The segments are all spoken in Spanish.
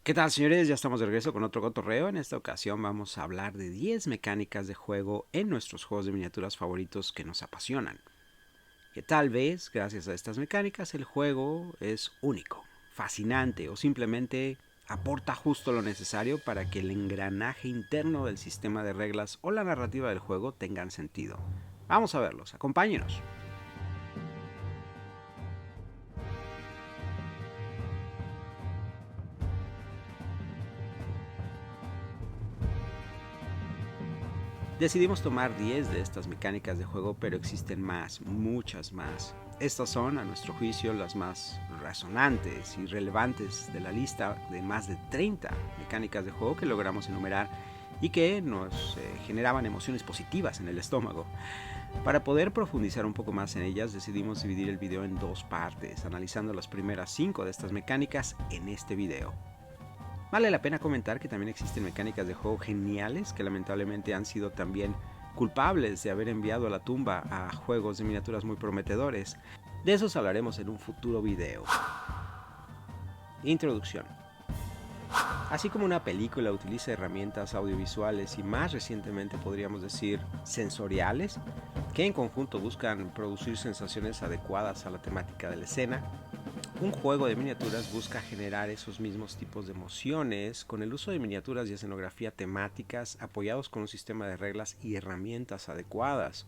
¿Qué tal, señores? Ya estamos de regreso con otro cotorreo. En esta ocasión vamos a hablar de 10 mecánicas de juego en nuestros juegos de miniaturas favoritos que nos apasionan. Que tal vez, gracias a estas mecánicas, el juego es único, fascinante o simplemente aporta justo lo necesario para que el engranaje interno del sistema de reglas o la narrativa del juego tengan sentido. Vamos a verlos, acompáñenos. Decidimos tomar 10 de estas mecánicas de juego, pero existen más, muchas más. Estas son, a nuestro juicio, las más resonantes y relevantes de la lista de más de 30 mecánicas de juego que logramos enumerar y que nos generaban emociones positivas en el estómago. Para poder profundizar un poco más en ellas, decidimos dividir el video en dos partes, analizando las primeras 5 de estas mecánicas en este video. Vale la pena comentar que también existen mecánicas de juego geniales que lamentablemente han sido también culpables de haber enviado a la tumba a juegos de miniaturas muy prometedores. De esos hablaremos en un futuro video. Introducción. Así como una película utiliza herramientas audiovisuales y más recientemente podríamos decir sensoriales, que en conjunto buscan producir sensaciones adecuadas a la temática de la escena, un juego de miniaturas busca generar esos mismos tipos de emociones con el uso de miniaturas y escenografía temáticas apoyados con un sistema de reglas y herramientas adecuadas.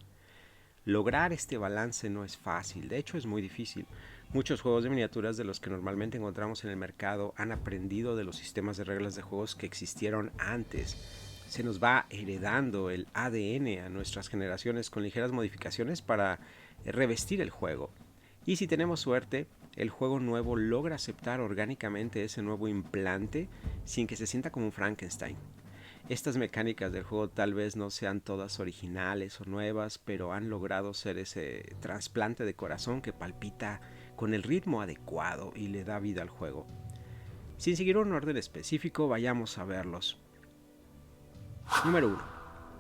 Lograr este balance no es fácil, de hecho es muy difícil. Muchos juegos de miniaturas de los que normalmente encontramos en el mercado han aprendido de los sistemas de reglas de juegos que existieron antes. Se nos va heredando el ADN a nuestras generaciones con ligeras modificaciones para revestir el juego. Y si tenemos suerte, el juego nuevo logra aceptar orgánicamente ese nuevo implante sin que se sienta como un Frankenstein. Estas mecánicas del juego tal vez no sean todas originales o nuevas, pero han logrado ser ese trasplante de corazón que palpita con el ritmo adecuado y le da vida al juego. Sin seguir un orden específico, vayamos a verlos. Número 1.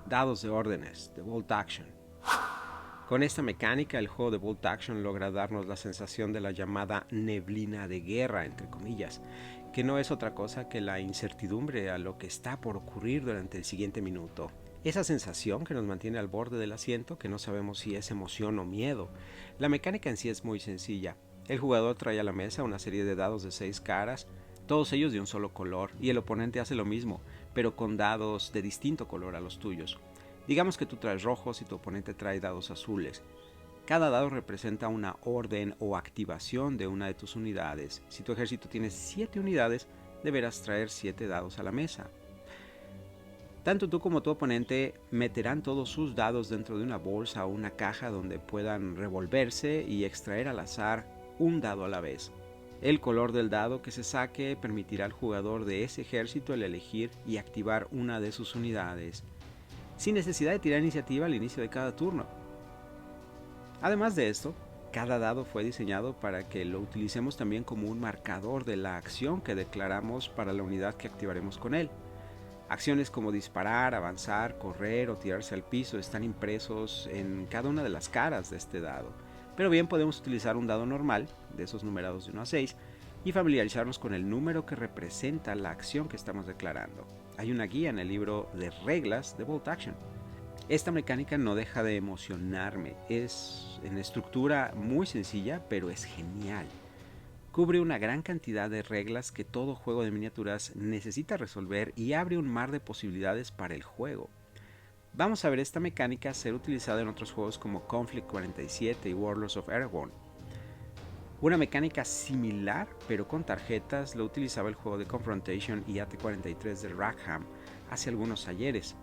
Dados de órdenes, de Bolt Action. Con esta mecánica, el juego de Bolt Action logra darnos la sensación de la llamada neblina de guerra, entre comillas, que no es otra cosa que la incertidumbre a lo que está por ocurrir durante el siguiente minuto. Esa sensación que nos mantiene al borde del asiento, que no sabemos si es emoción o miedo. La mecánica en sí es muy sencilla. El jugador trae a la mesa una serie de dados de 6 caras, todos ellos de un solo color, y el oponente hace lo mismo, pero con dados de distinto color a los tuyos. Digamos que tú traes rojos y tu oponente trae dados azules. Cada dado representa una orden o activación de una de tus unidades. Si tu ejército tiene 7 unidades, deberás traer 7 dados a la mesa. Tanto tú como tu oponente meterán todos sus dados dentro de una bolsa o una caja donde puedan revolverse y extraer al azar un dado a la vez. El color del dado que se saque permitirá al jugador de ese ejército el elegir y activar una de sus unidades, sin necesidad de tirar iniciativa al inicio de cada turno. Además de esto, cada dado fue diseñado para que lo utilicemos también como un marcador de la acción que declaramos para la unidad que activaremos con él. Acciones como disparar, avanzar, correr o tirarse al piso están impresos en cada una de las caras de este dado, pero bien podemos utilizar un dado normal, de esos numerados de 1 a 6, y familiarizarnos con el número que representa la acción que estamos declarando. Hay una guía en el libro de reglas de Bolt Action. Esta mecánica no deja de emocionarme, es en estructura muy sencilla, pero es genial. Cubre una gran cantidad de reglas que todo juego de miniaturas necesita resolver y abre un mar de posibilidades para el juego. Vamos a ver esta mecánica ser utilizada en otros juegos como Conflict 47 y Warlords of Eragon. Una mecánica similar, pero con tarjetas, lo utilizaba el juego de Confrontation y AT-43 de Rackham hace algunos ayeres.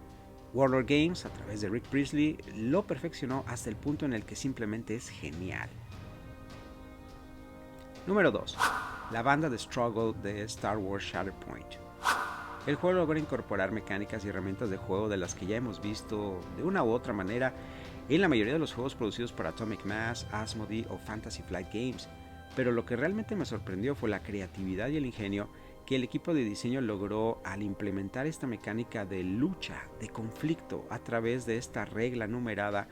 Warlord Games, a través de Rick Priestley, lo perfeccionó hasta el punto en el que simplemente es genial. Número 2. La banda de Struggle de Star Wars Shatterpoint. El juego logra incorporar mecánicas y herramientas de juego de las que ya hemos visto de una u otra manera en la mayoría de los juegos producidos por Atomic Mass, Asmodee o Fantasy Flight Games, pero lo que realmente me sorprendió fue la creatividad y el ingenio que el equipo de diseño logró al implementar esta mecánica de lucha, de conflicto, a través de esta regla numerada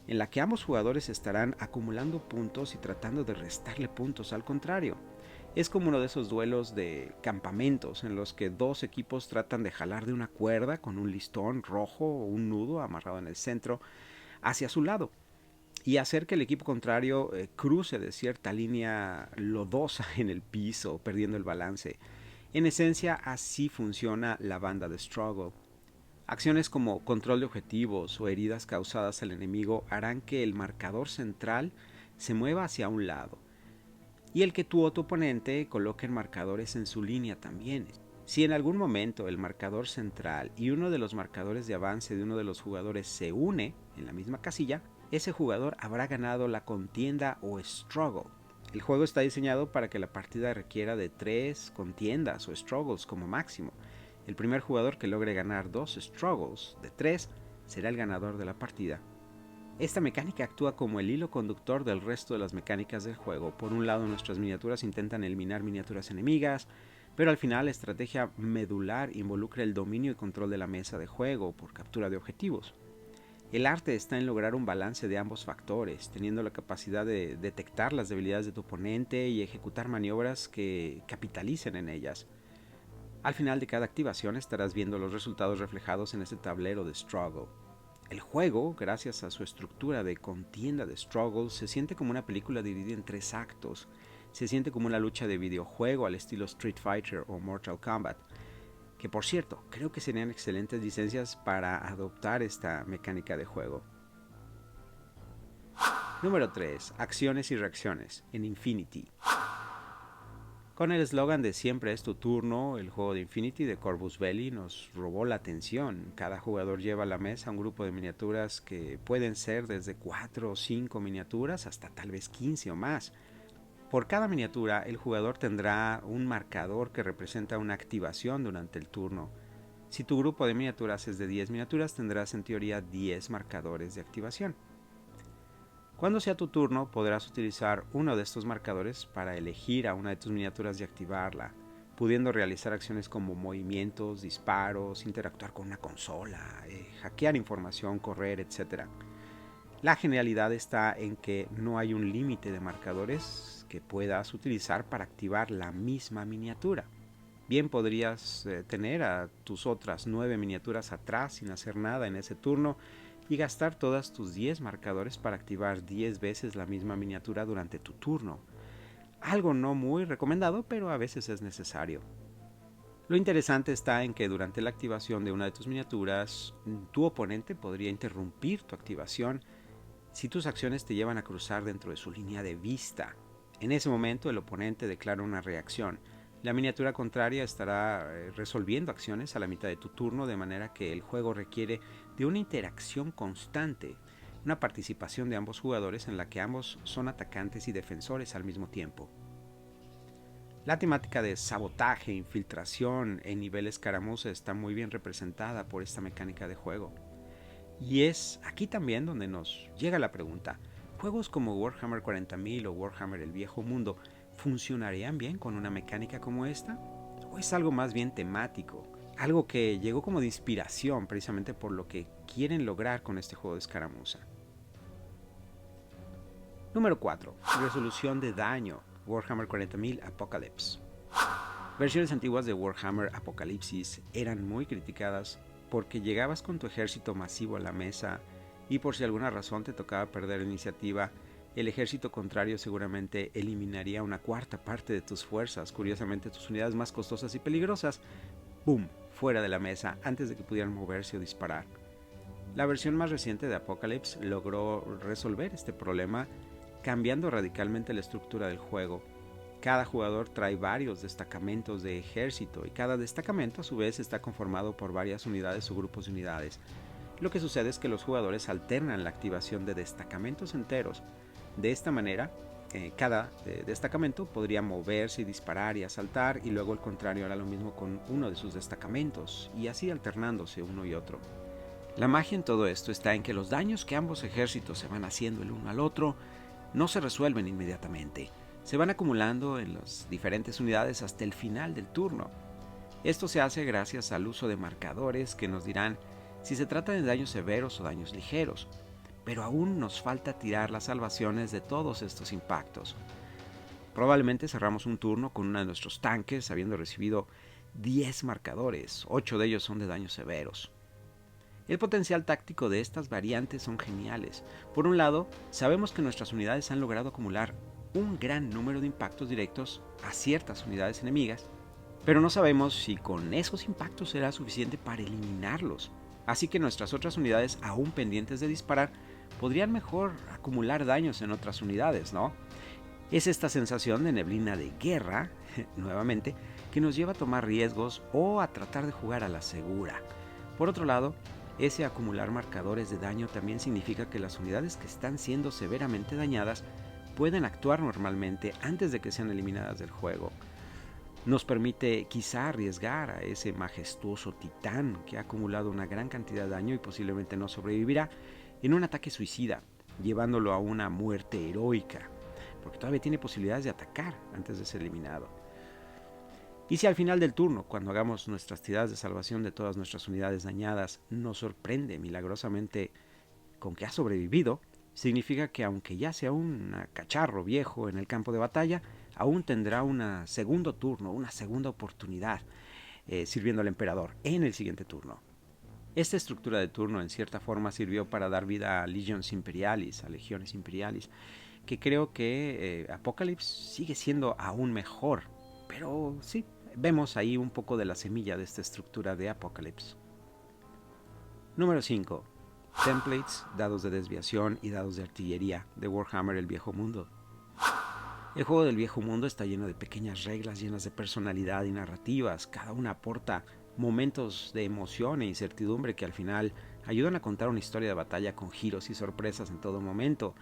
en la que ambos jugadores estarán acumulando puntos y tratando de restarle puntos al contrario. Es como uno de esos duelos de campamentos en los que dos equipos tratan de jalar de una cuerda con un listón rojo o un nudo amarrado en el centro hacia su lado y hacer que el equipo contrario cruce de cierta línea lodosa en el piso, perdiendo el balance. En esencia, así funciona la banda de Struggle. Acciones como control de objetivos o heridas causadas al enemigo harán que el marcador central se mueva hacia un lado y el que tú o tu oponente coloquen marcadores en su línea también. Si en algún momento el marcador central y uno de los marcadores de avance de uno de los jugadores se une en la misma casilla, ese jugador habrá ganado la contienda o struggle. El juego está diseñado para que la partida requiera de 3 contiendas o struggles como máximo. El primer jugador que logre ganar 2 struggles de 3 será el ganador de la partida. Esta mecánica actúa como el hilo conductor del resto de las mecánicas del juego. Por un lado, nuestras miniaturas intentan eliminar miniaturas enemigas, pero al final la estrategia medular involucra el dominio y control de la mesa de juego por captura de objetivos. El arte está en lograr un balance de ambos factores, teniendo la capacidad de detectar las debilidades de tu oponente y ejecutar maniobras que capitalicen en ellas. Al final de cada activación estarás viendo los resultados reflejados en este tablero de Struggle. El juego, gracias a su estructura de contienda de Struggle, se siente como una película dividida en 3 actos. Se siente como una lucha de videojuego al estilo Street Fighter o Mortal Kombat. Que por cierto, creo que serían excelentes licencias para adoptar esta mecánica de juego. Número 3. Acciones y reacciones en Infinity. Con el eslogan de siempre es tu turno, el juego de Infinity de Corvus Belli nos robó la atención. Cada jugador lleva a la mesa un grupo de miniaturas que pueden ser desde 4 o 5 miniaturas hasta tal vez 15 o más. Por cada miniatura, el jugador tendrá un marcador que representa una activación durante el turno. Si tu grupo de miniaturas es de 10 miniaturas, tendrás en teoría 10 marcadores de activación. Cuando sea tu turno, podrás utilizar uno de estos marcadores para elegir a una de tus miniaturas y activarla, pudiendo realizar acciones como movimientos, disparos, interactuar con una consola, hackear información, correr, etc. La genialidad está en que no hay un límite de marcadores que puedas utilizar para activar la misma miniatura. Bien podrías tener a tus otras 9 miniaturas atrás sin hacer nada en ese turno y gastar todas tus 10 marcadores para activar 10 veces la misma miniatura durante tu turno. Algo no muy recomendado, pero a veces es necesario. Lo interesante está en que durante la activación de una de tus miniaturas, tu oponente podría interrumpir tu activación si tus acciones te llevan a cruzar dentro de su línea de vista. En ese momento el oponente declara una reacción. La miniatura contraria estará resolviendo acciones a la mitad de tu turno, de manera que el juego requiere de una interacción constante, una participación de ambos jugadores en la que ambos son atacantes y defensores al mismo tiempo. La temática de sabotaje e infiltración en nivel escaramuza está muy bien representada por esta mecánica de juego. Y es aquí también donde nos llega la pregunta: ¿juegos como Warhammer 40.000 o Warhammer el Viejo Mundo funcionarían bien con una mecánica como esta? ¿O es algo más bien temático? Algo que llegó como de inspiración precisamente por lo que quieren lograr con este juego de escaramuza. Número 4. Resolución de daño. Warhammer 40.000 Apocalypse. Versiones antiguas de Warhammer Apocalipsis eran muy criticadas porque llegabas con tu ejército masivo a la mesa y por si alguna razón te tocaba perder iniciativa, el ejército contrario seguramente eliminaría una cuarta parte de tus fuerzas, curiosamente tus unidades más costosas y peligrosas, ¡boom!, fuera de la mesa antes de que pudieran moverse o disparar. La versión más reciente de Apocalypse logró resolver este problema cambiando radicalmente la estructura del juego. Cada jugador trae varios destacamentos de ejército y cada destacamento a su vez está conformado por varias unidades o grupos de unidades. Lo que sucede es que los jugadores alternan la activación de destacamentos enteros. De esta manera, cada destacamento podría moverse y disparar y asaltar, y luego el contrario hará lo mismo con uno de sus destacamentos, y así alternándose uno y otro. La magia en todo esto está en que los daños que ambos ejércitos se van haciendo el uno al otro no se resuelven inmediatamente. Se van acumulando en las diferentes unidades hasta el final del turno. Esto se hace gracias al uso de marcadores que nos dirán si se trata de daños severos o daños ligeros, pero aún nos falta tirar las salvaciones de todos estos impactos. Probablemente cerramos un turno con uno de nuestros tanques habiendo recibido 10 marcadores, 8 de ellos son de daños severos. El potencial táctico de estas variantes son geniales. Por un lado, sabemos que nuestras unidades han logrado acumular un gran número de impactos directos a ciertas unidades enemigas, pero no sabemos si con esos impactos será suficiente para eliminarlos. Así que nuestras otras unidades, aún pendientes de disparar, podrían mejor acumular daños en otras unidades, ¿no? Es esta sensación de neblina de guerra, nuevamente, que nos lleva a tomar riesgos o a tratar de jugar a la segura. Por otro lado, ese acumular marcadores de daño también significa que las unidades que están siendo severamente dañadas pueden actuar normalmente antes de que sean eliminadas del juego. Nos permite quizá arriesgar a ese majestuoso titán que ha acumulado una gran cantidad de daño y posiblemente no sobrevivirá en un ataque suicida, llevándolo a una muerte heroica, porque todavía tiene posibilidades de atacar antes de ser eliminado. Y si al final del turno, cuando hagamos nuestras tiradas de salvación de todas nuestras unidades dañadas, nos sorprende milagrosamente con que ha sobrevivido, significa que aunque ya sea un cacharro viejo en el campo de batalla, aún tendrá un segundo turno, una segunda oportunidad sirviendo al emperador en el siguiente turno. Esta estructura de turno en cierta forma sirvió para dar vida a Legions Imperialis, a Legiones Imperialis, que creo que Apocalypse sigue siendo aún mejor. Pero sí, vemos ahí un poco de la semilla de esta estructura de Apocalypse. Número 5. Templates, dados de desviación y dados de artillería de Warhammer El Viejo Mundo. El juego del Viejo Mundo está lleno de pequeñas reglas llenas de personalidad y narrativas. Cada una aporta momentos de emoción e incertidumbre que al final ayudan a contar una historia de batalla con giros y sorpresas en todo momento.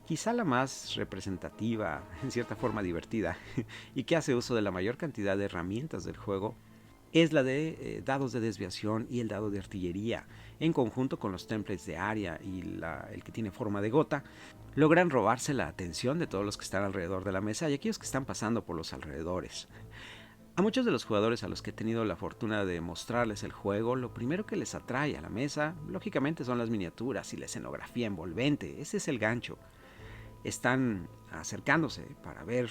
Quizá la más representativa, en cierta forma divertida, y que hace uso de la mayor cantidad de herramientas del juego, es la de dados de desviación y el dado de artillería. En conjunto con los templates de área y el que tiene forma de gota, logran robarse la atención de todos los que están alrededor de la mesa y aquellos que están pasando por los alrededores. A muchos de los jugadores a los que he tenido la fortuna de mostrarles el juego, lo primero que les atrae a la mesa, lógicamente, son las miniaturas y la escenografía envolvente. Ese es el gancho. Están acercándose para ver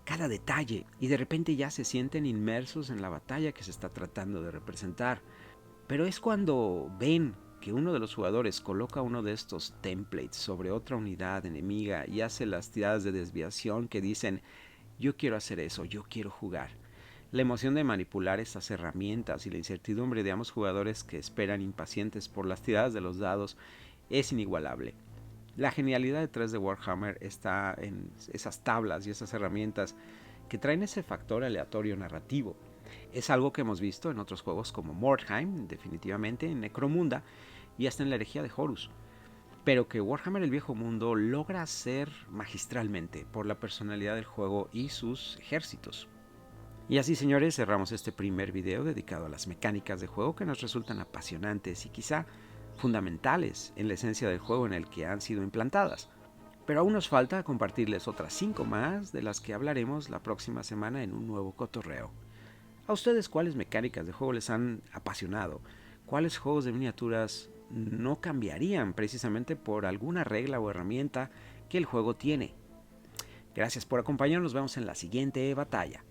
cada detalle y de repente ya se sienten inmersos en la batalla que se está tratando de representar. Pero es cuando ven que uno de los jugadores coloca uno de estos templates sobre otra unidad enemiga y hace las tiradas de desviación que dicen: yo quiero hacer eso, yo quiero jugar. La emoción de manipular estas herramientas y la incertidumbre de ambos jugadores que esperan impacientes por las tiradas de los dados es inigualable. La genialidad detrás de Warhammer está en esas tablas y esas herramientas que traen ese factor aleatorio narrativo. Es algo que hemos visto en otros juegos como Mordheim, definitivamente, en Necromunda y hasta en la herejía de Horus, pero que Warhammer El Viejo Mundo logra hacer magistralmente por la personalidad del juego y sus ejércitos. Y así, señores, cerramos este primer video dedicado a las mecánicas de juego que nos resultan apasionantes y quizá fundamentales en la esencia del juego en el que han sido implantadas. Pero aún nos falta compartirles otras 5 más, de las que hablaremos la próxima semana en un nuevo cotorreo. ¿A ustedes cuáles mecánicas de juego les han apasionado? ¿Cuáles juegos de miniaturas no cambiarían precisamente por alguna regla o herramienta que el juego tiene? Gracias por acompañarnos, nos vemos en la siguiente batalla.